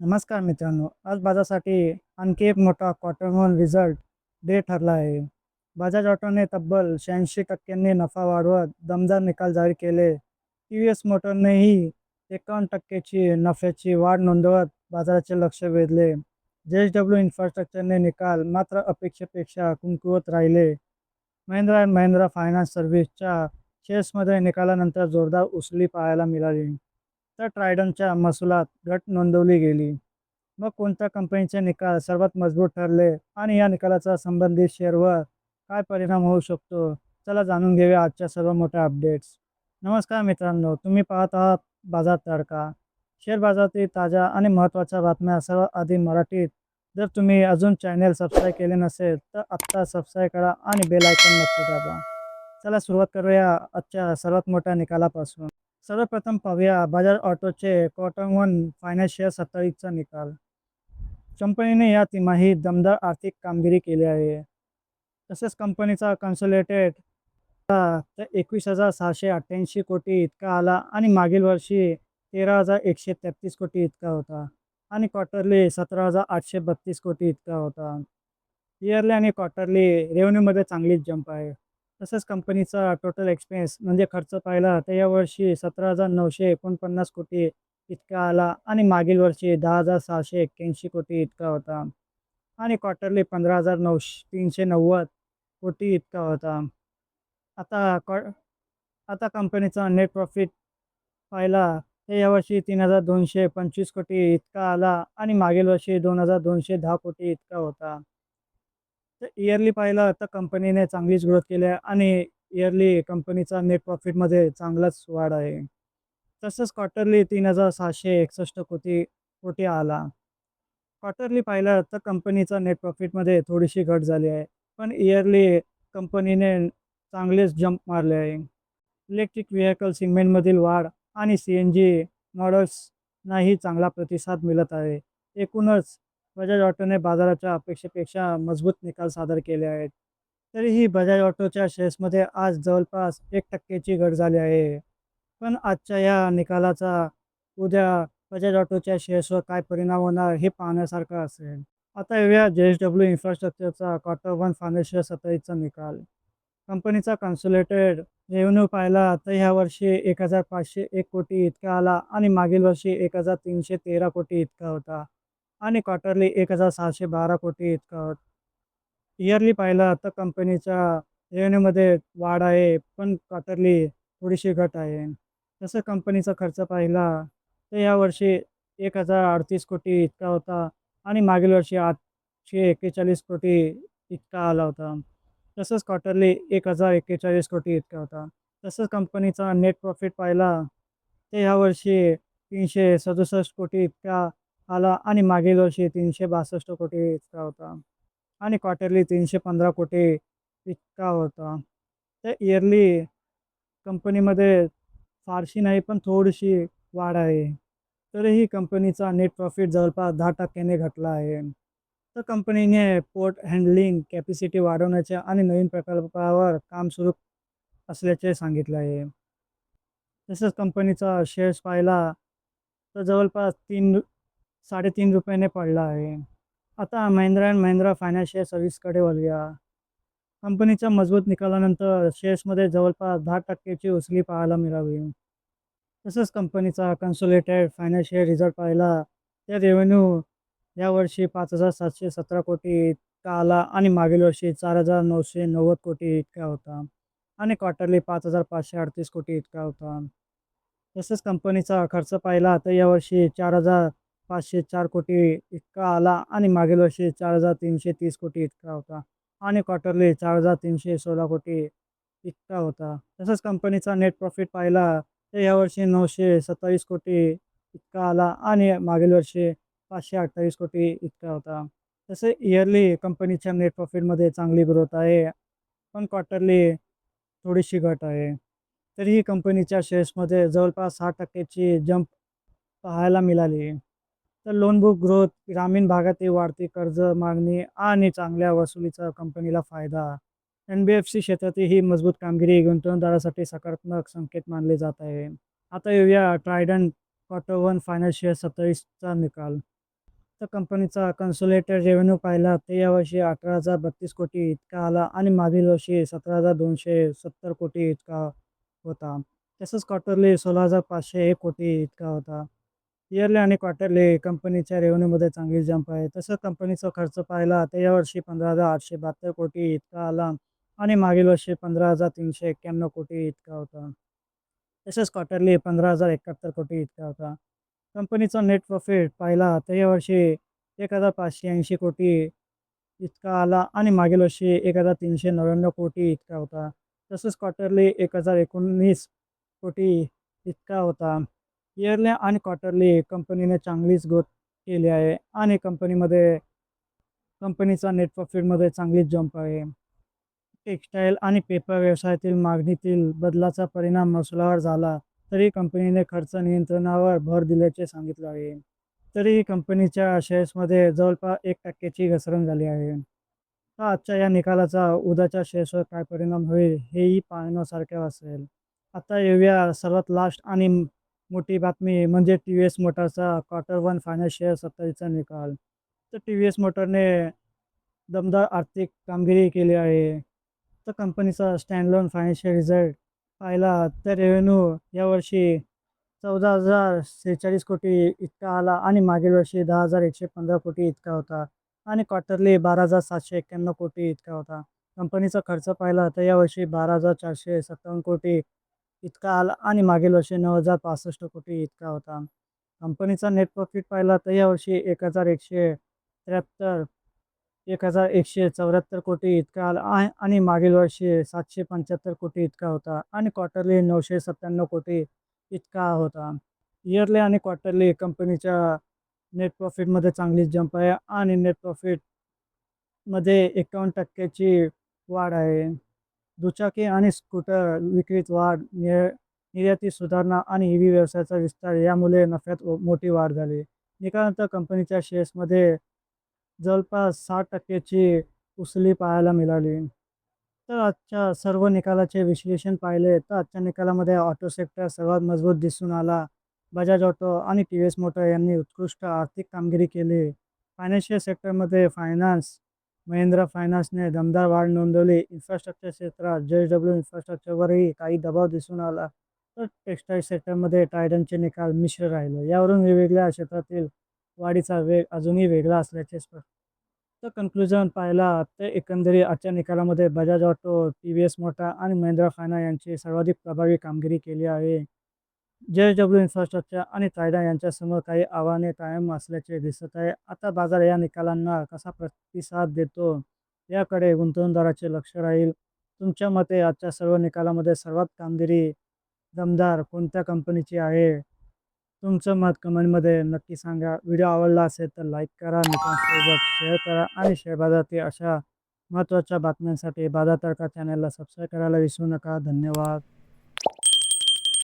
नमस्कार मित्रांनो. आज बाजारासाठी आणखी एक मोठा क्वार्टर वन रिझल्ट डे ठरला आहे. बजाज ऑटोने तब्बल 86% नफा वाढवत दमदार निकाल जाहीर केले. टी-व्ही-एस मोटरनेही 51% ची नफ्याची वाढ नोंदवत बाजाराचे लक्ष वेधले. जे-एस-डब्ल्यू इन्फ्रास्ट्रक्चरने निकाल मात्र अपेक्षेपेक्षा कमकुवत राहिले. महिंद्रा अँड महिंद्रा फायनान्स सर्व्हिसच्या शेअर्समध्ये निकालानंतर जोरदार उसळी पाहायला मिळाली. तर ट्रायडनच्या महसुलात घट नोंदवली गेली. मग कोणत्या कंपनीचे निकाल सर्वात मजबूत ठरले आणि या निकालाचा संबंधित शेअरवर काय परिणाम होऊ शकतो? चला जाणून घेऊया आजच्या सर्व मोठ्या अपडेट्स. नमस्कार मित्रांनो, तुम्ही पाहत आहात बाजार तडका. शेअर बाजारातील ताज्या आणि महत्त्वाच्या बातम्या सर्वात आधी मराठीत. जर तुम्ही अजून चॅनेल सबस्क्राईब केले नसेल तर आत्ता सबस्क्राईब करा आणि बेल आयकॉन नक्की दाबा. चला सुरुवात करूया आजच्या सर्वात मोठ्या निकालापासून. सर्वप्रथम पाहूया बजाज ऑटोचे क्वार्टर वन फायनान्शियल 27चा निकाल. कंपनीने या तिमाहीत दमदार आर्थिक कामगिरी केली आहे. तसेच कंपनीचा कन्सोलिडेटेड तर 21,688 कोटी इतका आला आणि मागील वर्षी 13,133 कोटी इतका होता आणि क्वार्टरली 17,832 कोटी इतका होता. इयरली आणि क्वार्टरली रेव्हेन्यूमध्ये चांगलीच जंप आहे. तसंच कंपनीचा टोटल एक्सपेन्स म्हणजे खर्च पाहिला तर यावर्षी 17,949 कोटी इतका आला आणि मागील वर्षी 10,681 कोटी इतका होता आणि क्वार्टरली 15,390 कोटी इतका होता. आता आता कंपनीचा नेट प्रॉफिट पाहिला तर यावर्षी 3,225 कोटी इतका आला आणि मागील वर्षी 2,210 कोटी इतका होता. तर इयरली पाहिलं तर कंपनीने चांगलीच ग्रोथ केली आहे आणि इयरली कंपनीचा नेट प्रॉफिटमध्ये चांगलाच वाढ आहे. तसंच क्वार्टरली 3,661 कोटी कोटी आला. क्वार्टरली पाहिलं तर कंपनीचा नेट प्रॉफिटमध्ये थोडीशी घट झाली आहे. पण इयरली कंपनीने चांगलेच जंप मारले आहे. इलेक्ट्रिक व्हेकल सेगमेंटमधील वाढ आणि CNG मॉडेल्सनाही चांगला प्रतिसाद मिळत आहे. एकूणच बजाज ऑटोने बाजाराच्या अपेक्षेपेक्षा मजबूत निकाल सादर केले आहेत. तरीही बजाज ऑटोच्या शेअर्समध्ये आज जवळपास 1% ची घट झाली आहे. पण आजच्या या निकालाचा उद्या बजाज ऑटोच्या शेअर्सवर काय परिणाम होणार हे पाहण्यासारखं असेल. आता येऊया जे-एस-डब्ल्यू इन्फ्रास्ट्रक्चरचा क्वार्टर वन फायनान्शियल 27चा निकाल. कंपनीचा कन्सोलिडेटेड रेव्हेन्यू पाहिला तर ह्या वर्षी 1,501 कोटी इतका आला आणि मागील वर्षी 1,313 कोटी इतका होता आणि क्वार्टरली 1,612 कोटी इतका होता. इयरली पाहिलं तर कंपनीच्या रेव्हेन्यूमध्ये वाढ आहे, पण क्वार्टरली थोडीशी घट आहे. तसं कंपनीचा खर्च पाहिला तर यावर्षी 1,038 कोटी इतका होता आणि मागील वर्षी 841 कोटी इतका आला होता. तसंच क्वार्टरली 1,041 कोटी इतका होता. तसंच कंपनीचा नेट प्रॉफिट पाहिला तर यावर्षी 367 कोटी इतका आला आणि मागील वर्षी 362 कोटी इतका होता आणि क्वार्टरली 315 कोटी इतका होता. तर इयरली कंपनीमध्ये फारशी नाही, पण थोडीशी वाढ आहे. तरीही कंपनीचा नेट प्रॉफिट जवळपास 10% घटला आहे. तर कंपनीने पोर्ट हँडलिंग कॅपॅसिटी वाढवण्याचे आणि नवीन प्रकल्पावर काम सुरू असल्याचे सांगितले आहे. तसंच कंपनीचा शेअर्स पाहिला तर जवळपास 3 ₹3.5 पडला आहे. आता महिंद्रा अँड महिंद्रा फायनान्शियल सर्व्हिसकडे वळूया. कंपनीच्या मजबूत निकालानंतर शेअर्समध्ये जवळपास 10% ची उसळी पाहायला मिळाली. तसंच कंपनीचा कन्सोलिडेटेड फायनान्शियल रिझल्ट पाहिला तर रेव्हेन्यू यावर्षी 5,717 कोटी इतका आला आणि मागील वर्षी 4,990 कोटी इतका होता आणि क्वार्टरली 5,538 कोटी इतका होता. तसंच कंपनीचा खर्च पाहिला तर यावर्षी 4,504 कोटी इतका आला आणि मागील वर्षी 4,330 कोटी इतका होता आणि क्वार्टरली 4,316 कोटी इतका होता. तसंच कंपनीचा नेट प्रॉफिट पाहिला तर यावर्षी 927 कोटी इतका आला आणि मागील वर्षी 528 कोटी इतका होता. तसे इयरली कंपनीच्या नेट प्रॉफिटमध्ये चांगली ग्रोथ आहे, पण क्वार्टरली थोडीशी घट आहे. तरीही कंपनीच्या शेअर्समध्ये जवळपास 6% ची जंप पाहायला मिळाली. तर लोन बुक ग्रोथ, ग्रामीण भागातील वाढती कर्ज मागणी आणि चांगल्या वसुलीचा कंपनीला फायदा. NBFC क्षेत्रातील ही मजबूत कामगिरी गुंतवणूकदारासाठी सकारात्मक संकेत मानले जात आहे. आता येऊया ट्रायडंट क्वार्टर वन फायनान्शियल 27चा निकाल. तर कंपनीचा कन्सोलिडेटेड रेव्हेन्यू पाहिला तर यावर्षी 18,032 कोटी इतका आला आणि मागील वर्षी 17,270 कोटी इतका होता. तसंच क्वार्टरली 16,501 कोटी इतका होता. इयरली आणि क्वार्टरली कंपनीच्या रेव्हेन्यूमध्ये चांगली जंप आहे. तसंच कंपनीचा खर्च पाहिला तर यावर्षी 15,872 कोटी इतका आला आणि मागील वर्षी 15,391 कोटी इतका होता. तसेच क्वार्टरली 15,071 कोटी इतका होता. कंपनीचा नेट प्रॉफिट पाहिला तर यावर्षी 1,580 कोटी इतका आला आणि मागील वर्षी 1,399 कोटी इतका होता. तसंच क्वार्टरली 1,019 कोटी इतका होता. इयरली आणि क्वार्टरली कंपनीने चांगलीच ग्रोथ केली आहे आणि कंपनीचा नेट प्रॉफिटमध्ये चांगलीच जंप आहे. टेक्सटाईल आणि पेपर व्यवसायातील मागणीतील बदलाचा परिणाम महसुलावर झाला, तरी कंपनीने खर्च नियंत्रणावर भर दिल्याचे सांगितले आहे. तरीही कंपनीच्या शेअर्समध्ये जवळपास 1% ची घसरण झाली आहे. तर आजच्या या निकालाचा उद्याच्या शेअर्सवर काय परिणाम होईल हेही पाहण्यासारखे असेल. आता येऊया सर्वात लास्ट आणि मोठी बातमी म्हणजे टी-व्ही-एस मोटरचा क्वार्टर 1 फायनान्शियल 27चा निकाल. तर टी-व्ही-एस मोटरने दमदार आर्थिक कामगिरी केली आहे. तर कंपनीचा स्टँडअलोन फायनान्शियल रिझल्ट पाहिला तर रेव्हेन्यू यावर्षी 14,046 कोटी इतका आला आणि मागील वर्षी 10,115 कोटी इतका होता आणि क्वार्टरली 12,791 कोटी इतका होता. कंपनीचा खर्च पाहिला तर यावर्षी 12,457 कोटी इतका आला आणि मागील वर्षी 9,065 कोटी इतका होता. कंपनीचा नेट प्रॉफिट पाहिला तर यावर्षी 1,173 1,174 कोटी इतका आला आहे आणि मागील वर्षी 775 कोटी इतका होता आणि क्वार्टरली 997 कोटी इतका होता. इयरली आणि क्वार्टरली कंपनीच्या नेट प्रॉफिटमध्ये चांगलीच जंप आहे आणि नेट प्रॉफिटमध्ये 51% ची वाढ आहे. दुचाकी आणि स्कूटर विक्रीत वाढ, निर्यातीत सुधारणा आणि ईव्ही व्यवसायाचा विस्तार यामुळे नफ्यात मोठी वाढ झाली. निकालानंतर कंपनीच्या शेअर्समध्ये जवळपास 60% ची उसळी पाहायला मिळाली. तर आजच्या सर्व निकालाचे विश्लेषण पाहिले तर आजच्या निकालामध्ये ऑटो सेक्टर सर्वात मजबूत दिसून आला. बजाज ऑटो आणि टी-व्ही-एस मोटर यांनी उत्कृष्ट आर्थिक कामगिरी केली. फायनान्शियल सेक्टरमध्ये महिंद्रा फायनान्सने दमदार वाढ नोंदवली. इन्फ्रास्ट्रक्चर क्षेत्रात जे.एस.डब्ल्यू इन्फ्रास्ट्रक्चरवरही काही दबाव दिसून आला. तर टेक्सटाईल सेक्टरमध्ये टायडनचे निकाल मिश्र राहिले. यावरून वेगवेगळ्या क्षेत्रातील वाढीचा वेग अजूनही वेगळा असल्याचे स्पष्ट. तर कन्क्लुजन पाहिला तर एकंदरीत आजच्या निकालामध्ये बजाज ऑटो, टी-व्ही-एस मोटर आणि महिंद्रा फायनान्स यांची सर्वाधिक प्रभावी कामगिरी केली आहे. जे.एस.डब्ल्यू इन्फ्रास्ट्रक्चर आणि टायडन यांच्यासमोर काही आव्हाने कायम असल्याचे दिसत आहे. आता बाजार या निकालांना कसा प्रतिसाद देतो याकडे गुंतवणूकदाराचे लक्ष राहील. तुमच्या मते आजच्या सर्व निकालामध्ये सर्वात कामगिरी दमदार कोणत्या कंपनीची आहे? तुमचं मत कमेंटमध्ये नक्की सांगा. व्हिडिओ आवडला असेल तर लाईक करा, मित्रांसोबत शेअर करा आणि शेअर बाजारातील अशा महत्त्वाच्या बातम्यांसाठी बाजार तडका चॅनलला सबस्क्राईब करायला विसरू नका. धन्यवाद.